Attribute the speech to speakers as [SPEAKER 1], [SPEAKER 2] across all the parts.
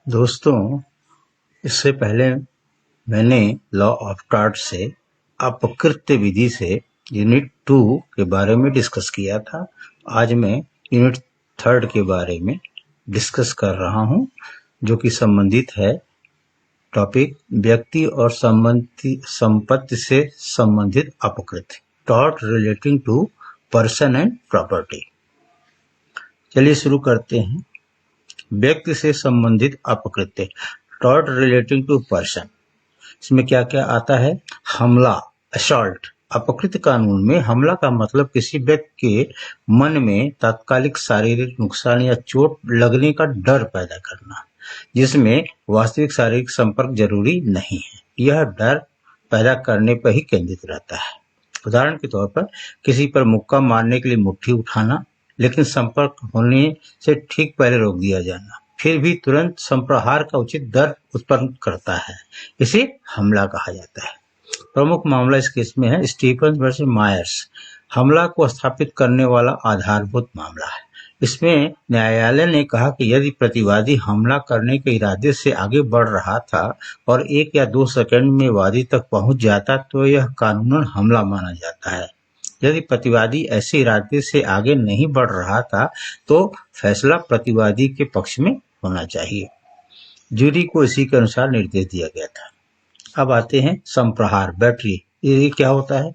[SPEAKER 1] दोस्तों, इससे पहले मैंने लॉ ऑफ टॉर्ट से अपकृत्य विधि से यूनिट 2 के बारे में डिस्कस किया था। आज मैं यूनिट 3 के बारे में डिस्कस कर रहा हूं, जो कि संबंधित है टॉपिक व्यक्ति और संपत्ति से संबंधित अपकृत्य, tort relating to person and property. चलिए शुरू करते हैं। व्यक्ति से संबंधित अपकृत्य, टॉर्ट रिलेटिंग टू पर्सन। इसमें क्या क्या आता है? हमला, असॉल्ट। अपकृत्य कानून में हमला का मतलब किसी व्यक्ति के मन में तात्कालिक शारीरिक नुकसान या चोट लगने का डर पैदा करना, जिसमें वास्तविक शारीरिक संपर्क जरूरी नहीं है। यह डर पैदा करने पर ही केंद्रित रहता है। उदाहरण के तौर पर किसी पर मुक्का मारने के लिए मुट्ठी उठाना, लेकिन संपर्क होने से ठीक पहले रोक दिया जाना, फिर भी तुरंत संप्रहार का उचित डर उत्पन्न करता है, इसे हमला कहा जाता है। प्रमुख मामला इस केस में है स्टीफन वर्सेस मायर्स। हमला को स्थापित करने वाला आधारभूत मामला है। इसमें न्यायालय ने कहा कि यदि प्रतिवादी हमला करने के इरादे से आगे बढ़ रहा था और 1 या 2 सेकंड में वादी तक पहुंच जाता तो यह कानूनन हमला माना जाता है। यदि प्रतिवादी ऐसे इरादे से आगे नहीं बढ़ रहा था तो फैसला प्रतिवादी के पक्ष में होना चाहिए। जूरी को इसी के अनुसार निर्देश दिया गया था। अब आते हैं संप्रहार, बैटरी। ये क्या होता है?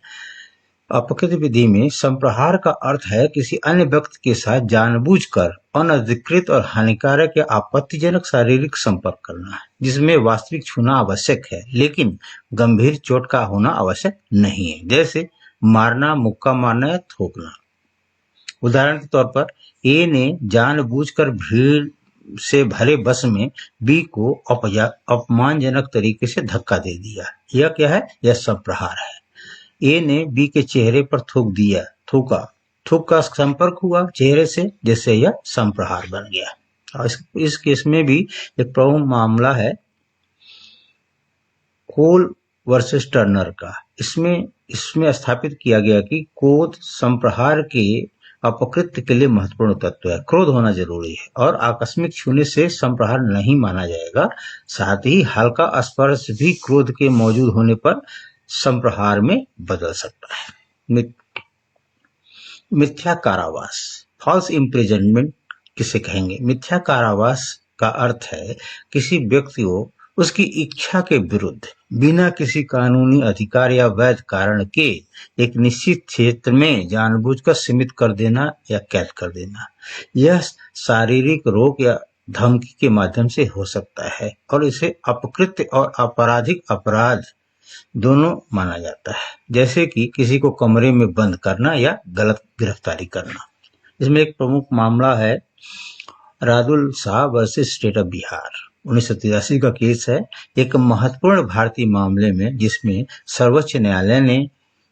[SPEAKER 1] अपकृत्य विधि में संप्रहार का अर्थ है किसी अन्य व्यक्ति के साथ जानबूझकर अनधिकृत और हानिकारक या आपत्तिजनक शारीरिक संपर्क करना, जिसमें वास्तविक छूना आवश्यक है लेकिन गंभीर चोट का होना आवश्यक नहीं है, जैसे मारना, मुक्का मारना या थूकना। उदाहरण के तौर पर ए ने जानबूझकर भीड़ से भरे बस में बी को अपमानजनक तरीके से धक्का दे दिया। यह क्या है? यह संप्रहार है। ए ने बी के चेहरे पर थूक का संपर्क हुआ चेहरे से, जिससे यह संप्रहार बन गया। और इस केस में भी एक प्रमुख मामला है कोल वर्सेस टर्नर का। इसमें स्थापित किया गया कि क्रोध संप्रहार के अपकृत्य के लिए महत्वपूर्ण तत्व है। क्रोध होना जरूरी है और आकस्मिक छूने से संप्रहार नहीं माना जाएगा। साथ ही हल्का स्पर्श भी क्रोध के मौजूद होने पर संप्रहार में बदल सकता है। मिथ्या कारावास, फॉल्स इम्प्रिजनमेंट किसे कहेंगे? मिथ्या कारावास का अर्थ है किसी व्यक्ति को उसकी इच्छा के विरुद्ध बिना किसी कानूनी अधिकार या वैध कारण के एक निश्चित क्षेत्र में जानबूझकर सीमित कर देना या कैद कर देना। यह शारीरिक रोक या धमकी के माध्यम से हो सकता है और इसे अपकृत्य और आपराधिक अपराध दोनों माना जाता है, जैसे कि किसी को कमरे में बंद करना या गलत गिरफ्तारी करना। इसमें एक प्रमुख मामला है Radul Shah versus state of Bihar. 1983 का केस है, एक महत्वपूर्ण भारतीय मामले में जिसमें सर्वोच्च न्यायालय ने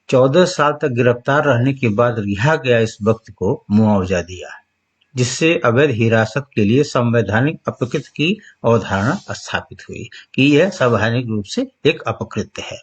[SPEAKER 1] 14 साल तक गिरफ्तार रहने के बाद रिहा गया इस व्यक्ति को मुआवजा दिया, जिससे अवैध हिरासत के लिए संवैधानिक अपकृत्य की अवधारणा स्थापित हुई कि यह संवैधानिक रूप से एक अपकृत्य है।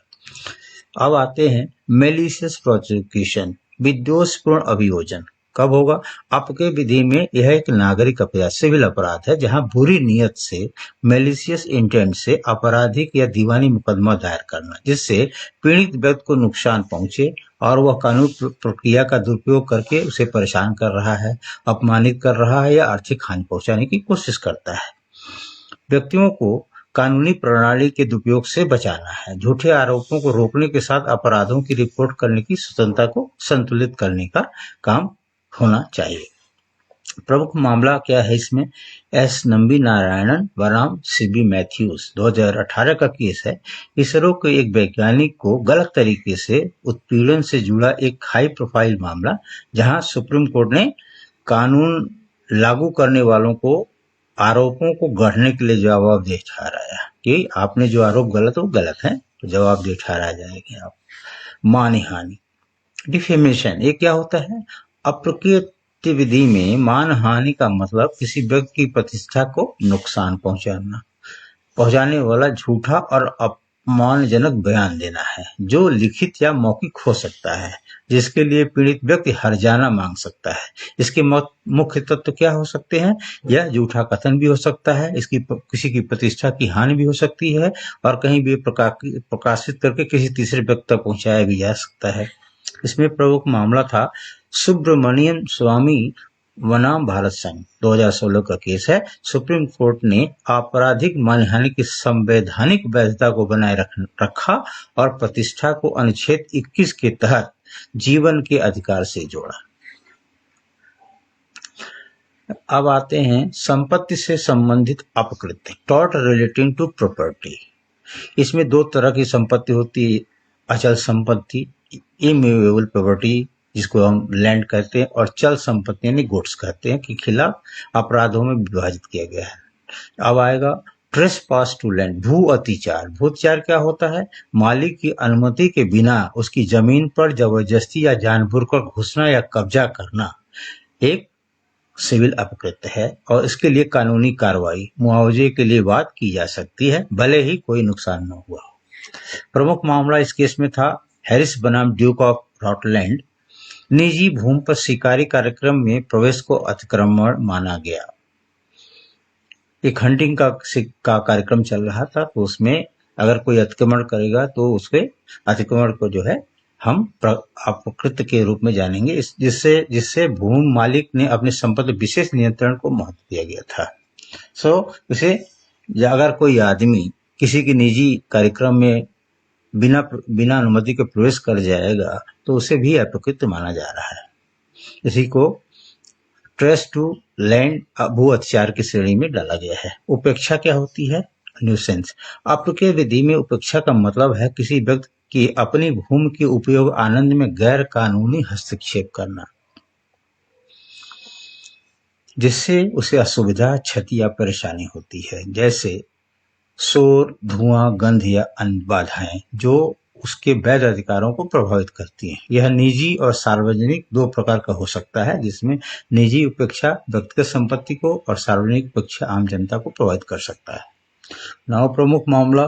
[SPEAKER 1] अब आते हैं मेलिशियस प्रोसिक्यूशन, विद्वेषपूर्ण अभियोजन। कब होगा? आपके विधि में यह एक नागरिक अपराध, सिविल अपराध है, जहां बुरी नियत से मेलिशियस इंटेंट से आपराधिक या दीवानी मुकदमा दायर करना, जिससे पीड़ित व्यक्ति को नुकसान पहुंचे और वह कानूनी प्रक्रिया का दुरुपयोग करके उसे परेशान कर रहा है, अपमानित कर रहा है या आर्थिक हानि पहुंचाने की कोशिश करता है। व्यक्तियों को कानूनी प्रणाली के दुरुपयोग से बचाना है। झूठे आरोपों को रोकने के साथ अपराधों की रिपोर्ट करने की स्वतंत्रता को संतुलित करने का काम होना चाहिए। प्रमुख मामला क्या है इसमें? एस नंबी नारायणन बनाम सीबी मैथ्यूज, 2018 का केस है। इसरो के एक वैज्ञानिक को गलत तरीके से उत्पीड़न से जुड़ा एक हाई प्रोफाइल मामला, जहां सुप्रीम कोर्ट ने कानून लागू करने वालों को आरोपों को गढ़ने के लिए जवाबदेह ठहराया कि आपने जो आरोप गलत हो गलत है, तो जवाबदेह ठहराया जाएगा आप। मानहानि, डिफेमेशन, ये क्या होता है? अपकृत्य विधि में मानहानि का मतलब किसी व्यक्ति की प्रतिष्ठा को नुकसान पहुंचाने वाला झूठा और अपमानजनक बयान देना है जो लिखित या मौखिक हो सकता है, जिसके लिए पीड़ित व्यक्ति हर्जाना मांग सकता है। इसके मुख्य तत्व क्या हो सकते हैं? यह झूठा कथन भी हो सकता है, इसकी किसी की प्रतिष्ठा की हानि भी हो सकती है और कहीं भी प्रकाशित करके किसी तीसरे व्यक्ति तक पहुंचाया भी जा सकता है। इसमें प्रमुख मामला था सुब्रमण्यम स्वामी बनाम भारत संघ, 2016 का केस है। सुप्रीम कोर्ट ने आपराधिक मानहानि की संवैधानिक वैधता को बनाए रखा और प्रतिष्ठा को अनुच्छेद 21 के तहत जीवन के अधिकार से जोड़ा। अब आते हैं संपत्ति से संबंधित अपकृत्य, टॉर्ट रिलेटिंग टू प्रॉपर्टी। इसमें दो तरह की संपत्ति होती है, अचल संपत्ति इमूवेबल प्रॉपर्टी जिसको हम लैंड कहते हैं, और चल संपत्ति यानी गुड्स कहते हैं, के खिलाफ अपराधों में विभाजित किया गया है। अब आएगा ट्रेसपास टू लैंड, भू अतिचार। भू अतिचार क्या होता है? मालिक की अनुमति के बिना उसकी जमीन पर जबरदस्ती या जानबूझकर घुसना या कब्जा करना एक सिविल अपकृत्य है और इसके लिए कानूनी कार्रवाई मुआवजे के लिए बात की जा सकती है, भले ही कोई नुकसान न हुआ हो। प्रमुख मामला इस केस में था हैरिस बनाम ड्यूक ऑफ रॉटलैंड। निजी भूमि पर शिकारी कार्यक्रम में प्रवेश को अतिक्रमण माना गया। एक हंटिंग का कार्यक्रम चल रहा था, तो उसमें अगर कोई अतिक्रमण करेगा तो उसके अतिक्रमण को जो है हम अपकृत्य के रूप में जानेंगे, जिससे भूमि मालिक ने अपनी संपत्ति विशेष नियंत्रण को महत्व दिया गया था। इसे अगर कोई आदमी किसी के निजी कार्यक्रम में बिना अनुमति के प्रवेश कर जाएगा तो उसे भी अपकृत्य माना जा रहा है। इसी को ट्रेस टू लैंड भू अत्याचार की श्रेणी में डाला गया है। उपेक्षा क्या होती है? न्यूसेंस। अपकृत्य विधि में उपेक्षा का मतलब है किसी व्यक्ति की अपनी भूमि के उपयोग आनंद में गैर कानूनी हस्तक्षेप करना, जिससे उसे असुविधा, क्षति या परेशानी होती है, जैसे शोर, धुआं, गंध या अन्य बाधाएं जो उसके वैध अधिकारों को प्रभावित करती हैं। यह निजी और सार्वजनिक दो प्रकार का हो सकता है, जिसमें निजी उपेक्षा व्यक्तिगत संपत्ति को और सार्वजनिक उपेक्षा आम जनता को प्रभावित कर सकता है। नौ प्रमुख मामला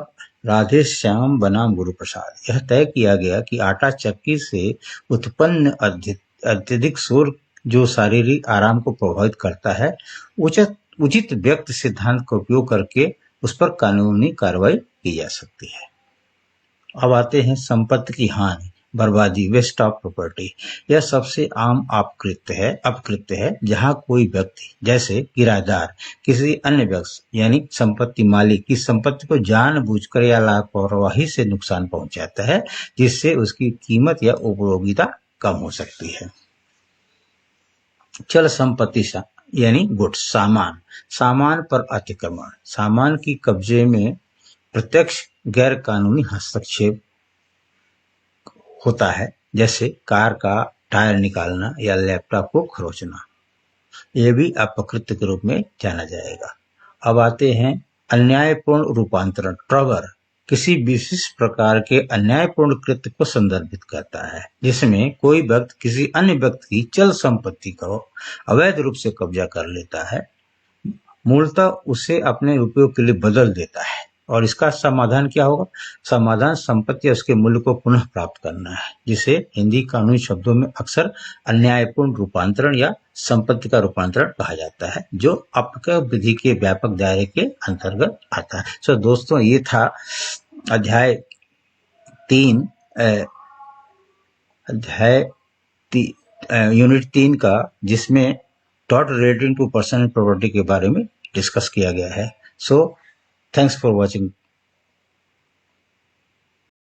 [SPEAKER 1] राधे श्याम बनाम गुरु प्रसाद। यह तय किया गया कि आटा चक्की से उत्पन्न अत्यधिक शोर जो शारीरिक आराम को प्रभावित करता है, उचित व्यक्ति सिद्धांत का उपयोग करके उस पर कानूनी कार्रवाई की जा सकती है। अब आते हैं संपत्ति की हानि, बर्बादी, वेस्ट ऑफ प्रॉपर्टी। यह सबसे आम अपकृत्य है जहां कोई व्यक्ति जैसे किराएदार किसी अन्य व्यक्ति यानी संपत्ति मालिक की संपत्ति को जानबूझकर या लापरवाही से नुकसान पहुंचाता है, जिससे उसकी कीमत या उपयोगिता कम हो सकती है। चल संपत्ति यानी गुड्स, सामान पर अतिक्रमण, सामान की कब्जे में प्रत्यक्ष गैर कानूनी हस्तक्षेप होता है, जैसे कार का टायर निकालना या लैपटॉप को खरोचना। यह भी अपकृत्य के रूप में जाना जाएगा। अब आते हैं अन्यायपूर्ण रूपांतरण, ट्रगर। किसी विशिष्ट प्रकार के अन्यायपूर्ण कृत्य को संदर्भित करता है, जिसमें कोई व्यक्ति किसी अन्य व्यक्ति की चल संपत्ति को अवैध रूप से कब्जा कर लेता है, मूलतः उसे अपने उपयोग के लिए बदल देता है। और इसका समाधान क्या होगा? समाधान संपत्ति या उसके मूल्य को पुनः प्राप्त करना है, जिसे हिंदी कानूनी शब्दों में अक्सर अन्यायपूर्ण रूपांतरण या संपत्ति का रूपांतरण कहा जाता है, जो अपकृत्य विधि के व्यापक दायरे के अंतर्गत आता है। दोस्तों, ये था अध्याय 3 यूनिट 3 का, जिसमें tort relating to personal property के बारे में डिस्कस किया गया है। Thanks for watching.